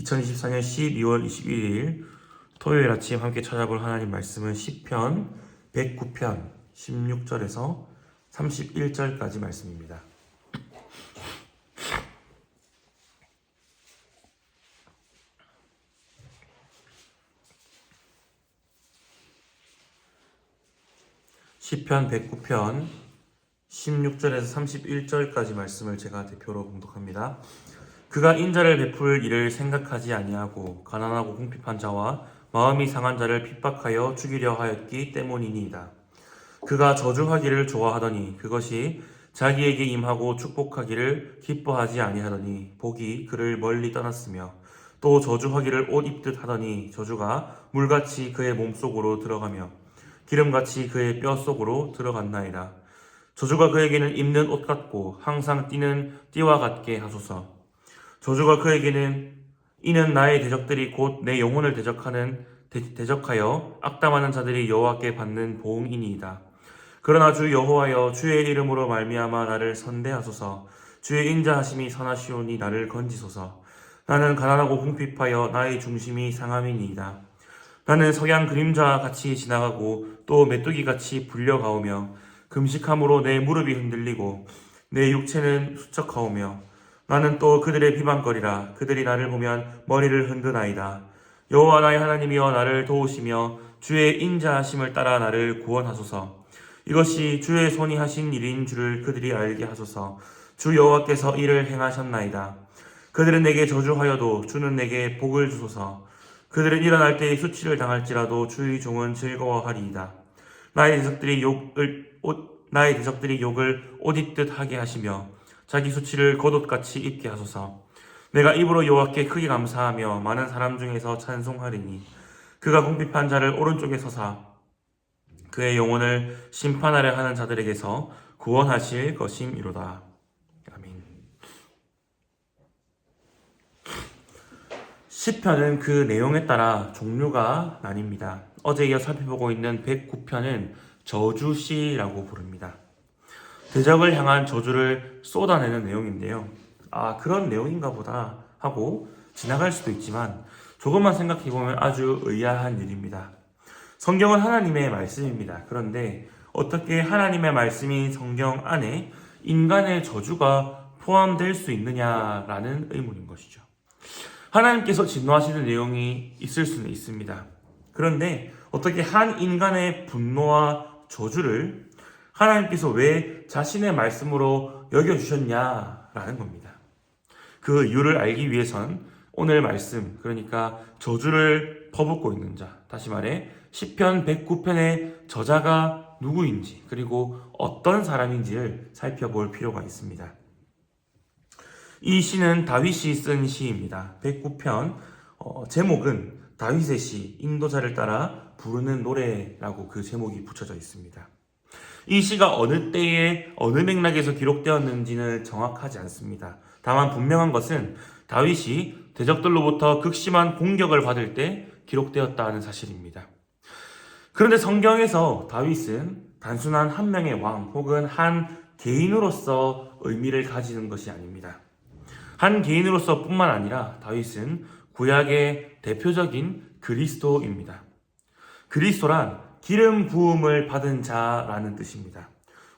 2024년 12월 21일 토요일 아침 함께 찾아볼 하나님 말씀은 시편 109편 16절에서 31절까지 말씀입니다. 시편 109편 16절에서 31절까지 말씀을 제가 대표로 봉독합니다. 그가 인자를 베풀 일을 생각하지 아니하고 가난하고 궁핍한 자와 마음이 상한 자를 핍박하여 죽이려 하였기 때문이니이다. 그가 저주하기를 좋아하더니 그것이 자기에게 임하고 축복하기를 기뻐하지 아니하더니 복이 그를 멀리 떠났으며 또 저주하기를 옷 입듯 하더니 저주가 물같이 그의 몸속으로 들어가며 기름같이 그의 뼈 속으로 들어갔나이다. 저주가 그에게는 입는 옷 같고 항상 뛰는 띠와 같게 하소서. 저주가 그에게는 이는 나의 대적들이 곧 내 영혼을 대적하여 악담하는 자들이 여호와께 받는 보응이니이다. 그러나 주 여호와여 주의 이름으로 말미암아 나를 선대하소서. 주의 인자하심이 선하시오니 나를 건지소서. 나는 가난하고 궁핍하여 나의 중심이 상함이니이다. 나는 석양 그림자와 같이 지나가고 또 메뚜기같이 불려가오며 금식함으로 내 무릎이 흔들리고 내 육체는 수척하오며 나는 또 그들의 비방거리라. 그들이 나를 보면 머리를 흔드나이다. 여호와 나의 하나님이여 나를 도우시며 주의 인자하심을 따라 나를 구원하소서. 이것이 주의 손이 하신 일인 줄을 그들이 알게 하소서. 주 여호와께서 이를 행하셨나이다. 그들은 내게 저주하여도 주는 내게 복을 주소서. 그들은 일어날 때에 수치를 당할지라도 주의 종은 즐거워하리이다. 나의 대적들이 욕을 옷 입듯 하게 하시며 자기 수치를 겉옷같이 입게 하소서. 내가 입으로 여호와께 크게 감사하며 많은 사람 중에서 찬송하리니 그가 궁핍한 자를 오른쪽에 서사 그의 영혼을 심판하려 하는 자들에게서 구원하실 것임이로다. 아멘. 시편은 그 내용에 따라 종류가 나뉩니다. 어제 이어 살펴보고 있는 109편은 저주시라고 부릅니다. 대적을 향한 저주를 쏟아내는 내용인데요. 그런 내용인가 보다 하고 지나갈 수도 있지만 조금만 생각해보면 아주 의아한 일입니다. 성경은 하나님의 말씀입니다. 그런데 어떻게 하나님의 말씀인 성경 안에 인간의 저주가 포함될 수 있느냐라는 의문인 것이죠. 하나님께서 진노하시는 내용이 있을 수는 있습니다. 그런데 어떻게 한 인간의 분노와 저주를 하나님께서 왜 자신의 말씀으로 여겨주셨냐라는 겁니다. 그 이유를 알기 위해선 오늘 말씀, 그러니까 저주를 퍼붓고 있는 자, 다시 말해 시편 109편의 저자가 누구인지 그리고 어떤 사람인지를 살펴볼 필요가 있습니다. 이 시는 다윗이 쓴 시입니다. 109편 제목은 다윗의 시, 인도자를 따라 부르는 노래라고 그 제목이 붙여져 있습니다. 이 시가 어느 때에 어느 맥락에서 기록되었는지는 정확하지 않습니다. 다만 분명한 것은 다윗이 대적들로부터 극심한 공격을 받을 때 기록되었다는 사실입니다. 그런데 성경에서 다윗은 단순한 한 명의 왕 혹은 한 개인으로서 의미를 가지는 것이 아닙니다. 한 개인으로서 뿐만 아니라 다윗은 구약의 대표적인 그리스도입니다. 그리스도란 기름 부음을 받은 자라는 뜻입니다.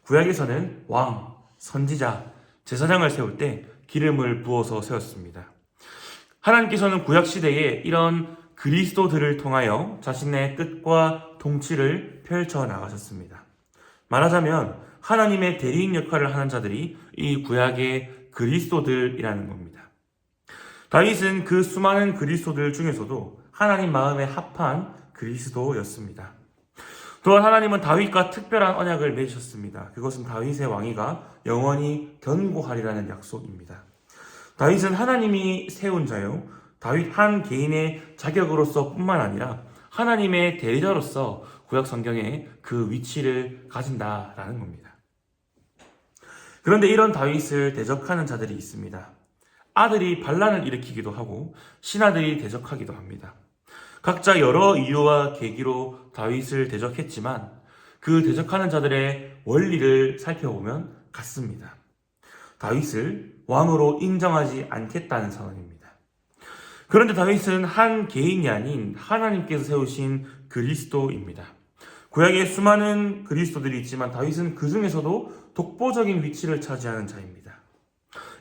구약에서는 왕, 선지자, 제사장을 세울 때 기름을 부어서 세웠습니다. 하나님께서는 구약 시대에 이런 그리스도들을 통하여 자신의 뜻과 통치를 펼쳐 나가셨습니다. 말하자면 하나님의 대리인 역할을 하는 자들이 이 구약의 그리스도들이라는 겁니다. 다윗은 그 수많은 그리스도들 중에서도 하나님 마음에 합한 그리스도였습니다. 또한 하나님은 다윗과 특별한 언약을 맺으셨습니다. 그것은 다윗의 왕위가 영원히 견고하리라는 약속입니다. 다윗은 하나님이 세운 자요, 다윗 한 개인의 자격으로서 뿐만 아니라 하나님의 대리자로서 구약 성경에 그 위치를 가진다라는 겁니다. 그런데 이런 다윗을 대적하는 자들이 있습니다. 아들이 반란을 일으키기도 하고 신하들이 대적하기도 합니다. 각자 여러 이유와 계기로 다윗을 대적했지만 그 대적하는 자들의 원리를 살펴보면 같습니다. 다윗을 왕으로 인정하지 않겠다는 선언입니다. 그런데 다윗은 한 개인이 아닌 하나님께서 세우신 그리스도입니다. 구약에 수많은 그리스도들이 있지만 다윗은 그 중에서도 독보적인 위치를 차지하는 자입니다.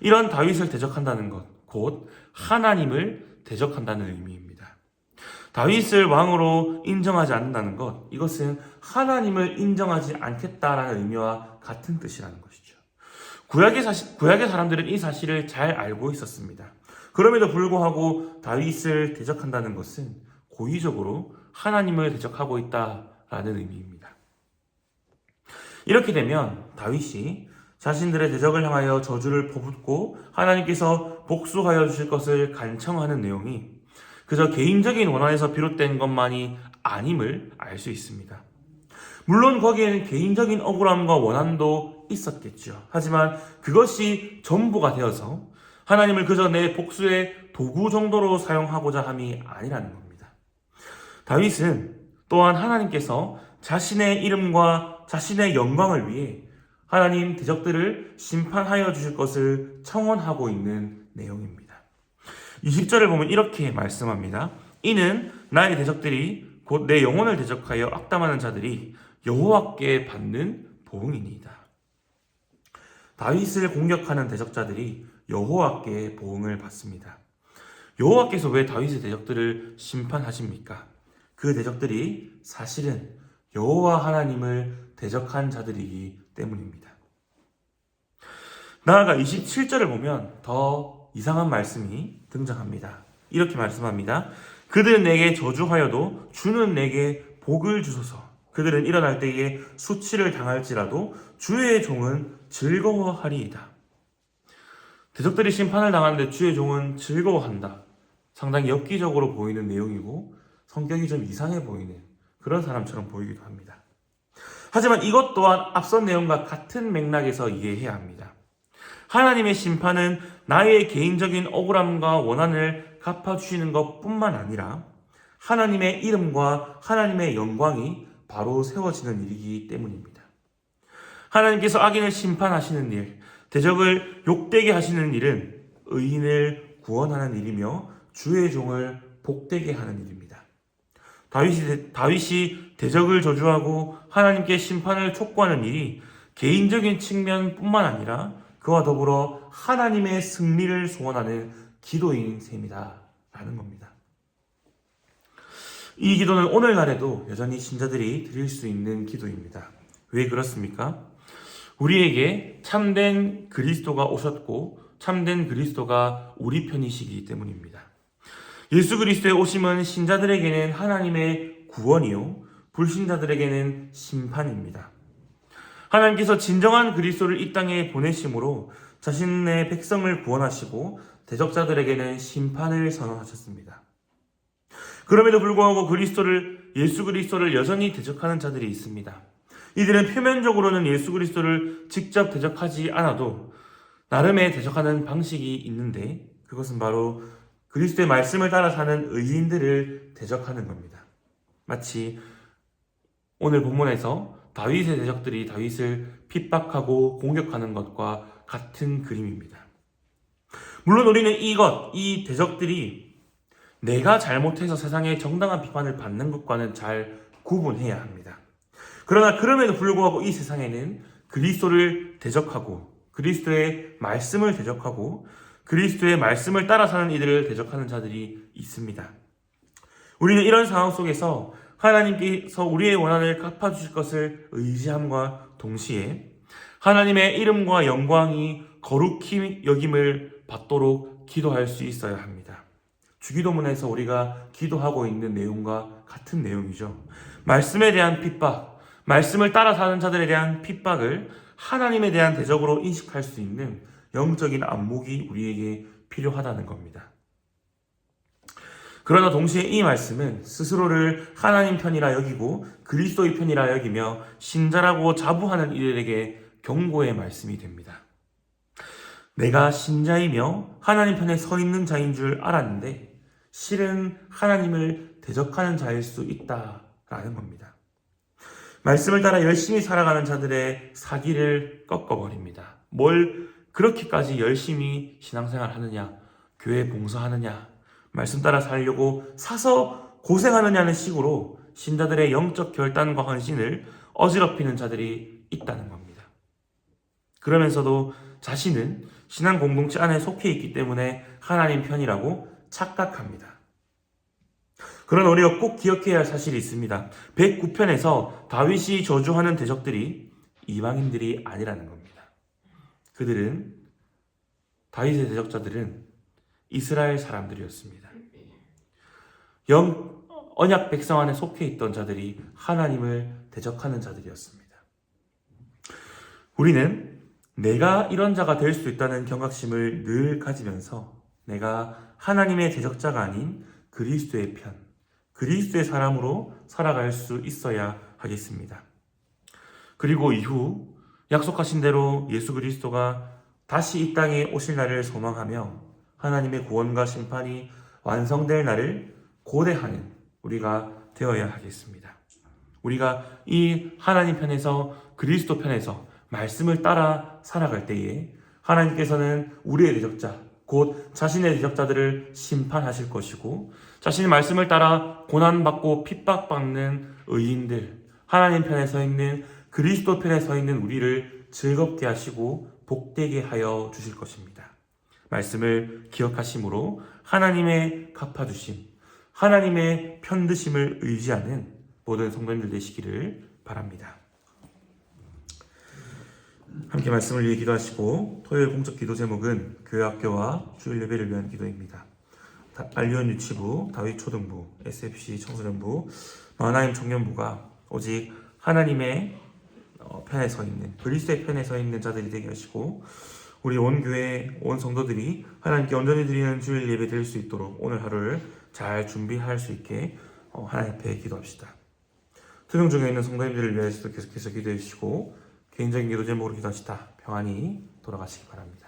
이런 다윗을 대적한다는 것, 곧 하나님을 대적한다는 의미입니다. 다윗을 왕으로 인정하지 않는다는 것, 이것은 하나님을 인정하지 않겠다라는 의미와 같은 뜻이라는 것이죠. 구약의 사람들은 이 사실을 잘 알고 있었습니다. 그럼에도 불구하고 다윗을 대적한다는 것은 고의적으로 하나님을 대적하고 있다라는 의미입니다. 이렇게 되면 다윗이 자신들의 대적을 향하여 저주를 퍼붓고 하나님께서 복수하여 주실 것을 간청하는 내용이 그저 개인적인 원한에서 비롯된 것만이 아님을 알 수 있습니다. 물론 거기에는 개인적인 억울함과 원한도 있었겠죠. 하지만 그것이 전부가 되어서 하나님을 그저 내 복수의 도구 정도로 사용하고자 함이 아니라는 겁니다. 다윗은 또한 하나님께서 자신의 이름과 자신의 영광을 위해 하나님 대적들을 심판하여 주실 것을 청원하고 있는 내용입니다. 20절을 보면 이렇게 말씀합니다. 이는 나의 대적들이 곧 내 영혼을 대적하여 악담하는 자들이 여호와께 받는 보응이니이다. 다윗을 공격하는 대적자들이 여호와께 보응을 받습니다. 여호와께서 왜 다윗의 대적들을 심판하십니까? 그 대적들이 사실은 여호와 하나님을 대적한 자들이기 때문입니다. 나아가 27절을 보면 더 이상한 말씀이 등장합니다. 이렇게 말씀합니다. 그들은 내게 저주하여도 주는 내게 복을 주소서. 그들은 일어날 때에 수치를 당할지라도 주의 종은 즐거워하리이다. 대적들이 심판을 당하는데 주의 종은 즐거워한다. 상당히 엽기적으로 보이는 내용이고 성격이 좀 이상해 보이는 그런 사람처럼 보이기도 합니다. 하지만 이것 또한 앞선 내용과 같은 맥락에서 이해해야 합니다. 하나님의 심판은 나의 개인적인 억울함과 원한을 갚아주시는 것뿐만 아니라 하나님의 이름과 하나님의 영광이 바로 세워지는 일이기 때문입니다. 하나님께서 악인을 심판하시는 일, 대적을 욕되게 하시는 일은 의인을 구원하는 일이며 주의 종을 복되게 하는 일입니다. 다윗이 대적을 저주하고 하나님께 심판을 촉구하는 일이 개인적인 측면뿐만 아니라 그와 더불어 하나님의 승리를 소원하는 기도인 셈이다 라는 겁니다. 이 기도는 오늘날에도 여전히 신자들이 드릴 수 있는 기도입니다. 왜 그렇습니까? 우리에게 참된 그리스도가 오셨고 참된 그리스도가 우리 편이시기 때문입니다. 예수 그리스도의 오심은 신자들에게는 하나님의 구원이요 불신자들에게는 심판입니다. 하나님께서 진정한 그리스도를 이 땅에 보내심으로 자신의 백성을 구원하시고 대적자들에게는 심판을 선언하셨습니다. 그럼에도 불구하고 예수 그리스도를 여전히 대적하는 자들이 있습니다. 이들은 표면적으로는 예수 그리스도를 직접 대적하지 않아도 나름의 대적하는 방식이 있는데 그것은 바로 그리스도의 말씀을 따라 사는 의인들을 대적하는 겁니다. 마치 오늘 본문에서 다윗의 대적들이 다윗을 핍박하고 공격하는 것과 같은 그림입니다. 물론 우리는 이 대적들이 내가 잘못해서 세상의 정당한 비판을 받는 것과는 잘 구분해야 합니다. 그러나 그럼에도 불구하고 이 세상에는 그리스도를 대적하고 그리스도의 말씀을 대적하고 그리스도의 말씀을 따라 사는 이들을 대적하는 자들이 있습니다. 우리는 이런 상황 속에서 하나님께서 우리의 원한을 갚아주실 것을 의지함과 동시에 하나님의 이름과 영광이 거룩히 여김을 받도록 기도할 수 있어야 합니다. 주기도문에서 우리가 기도하고 있는 내용과 같은 내용이죠. 말씀에 대한 핍박, 말씀을 따라 사는 자들에 대한 핍박을 하나님에 대한 대적으로 인식할 수 있는 영적인 안목이 우리에게 필요하다는 겁니다. 그러나 동시에 이 말씀은 스스로를 하나님 편이라 여기고 그리스도의 편이라 여기며 신자라고 자부하는 이들에게 경고의 말씀이 됩니다. 내가 신자이며 하나님 편에 서 있는 자인 줄 알았는데 실은 하나님을 대적하는 자일 수 있다라는 겁니다. 말씀을 따라 열심히 살아가는 자들의 사기를 꺾어버립니다. 뭘 그렇게까지 열심히 신앙생활 하느냐, 교회 봉사하느냐, 말씀 따라 살려고 사서 고생하느냐는 식으로 신자들의 영적 결단과 헌신을 어지럽히는 자들이 있다는 겁니다. 그러면서도 자신은 신앙 공동체 안에 속해 있기 때문에 하나님 편이라고 착각합니다. 그러나 우리가 꼭 기억해야 할 사실이 있습니다. 109편에서 다윗이 저주하는 대적들이 이방인들이 아니라는 겁니다. 다윗의 대적자들은 이스라엘 사람들이었습니다. 언약 백성 안에 속해 있던 자들이 하나님을 대적하는 자들이었습니다. 우리는 내가 이런 자가 될 수 있다는 경각심을 늘 가지면서 내가 하나님의 대적자가 아닌 그리스도의 편, 그리스도의 사람으로 살아갈 수 있어야 하겠습니다. 그리고 이후 약속하신 대로 예수 그리스도가 다시 이 땅에 오실 날을 소망하며 하나님의 구원과 심판이 완성될 날을 고대하는 우리가 되어야 하겠습니다. 우리가 이 하나님 편에서 그리스도 편에서 말씀을 따라 살아갈 때에 하나님께서는 우리의 대적자, 곧 자신의 대적자들을 심판하실 것이고 자신의 말씀을 따라 고난받고 핍박받는 의인들, 하나님 편에 서 있는 그리스도 편에 서 있는 우리를 즐겁게 하시고 복되게 하여 주실 것입니다. 말씀을 기억하심으로 하나님의 갚아주심, 하나님의 편드심을 의지하는 모든 성도님들 되시기를 바랍니다. 함께 말씀을 위해 기도하시고 토요일 공적 기도 제목은 교회학교와 주일 예배를 위한 기도입니다. 알리온 유치부, 다윗 초등부, SFC 청소년부, 마하나임 청년부가 오직 하나님의 편에 서 있는, 그리스도의 편에 서 있는 자들이 되게 하시고 우리 온 교회, 온 성도들이 하나님께 온전히 드리는 주일 예배 될 수 있도록 오늘 하루를 잘 준비할 수 있게 하나님 앞에 기도합시다. 투병 중에 있는 성도님들을 위해서도 계속해서 기도해 주시고 개인적인 기도 제목으로 기도하시다 평안히 돌아가시기 바랍니다.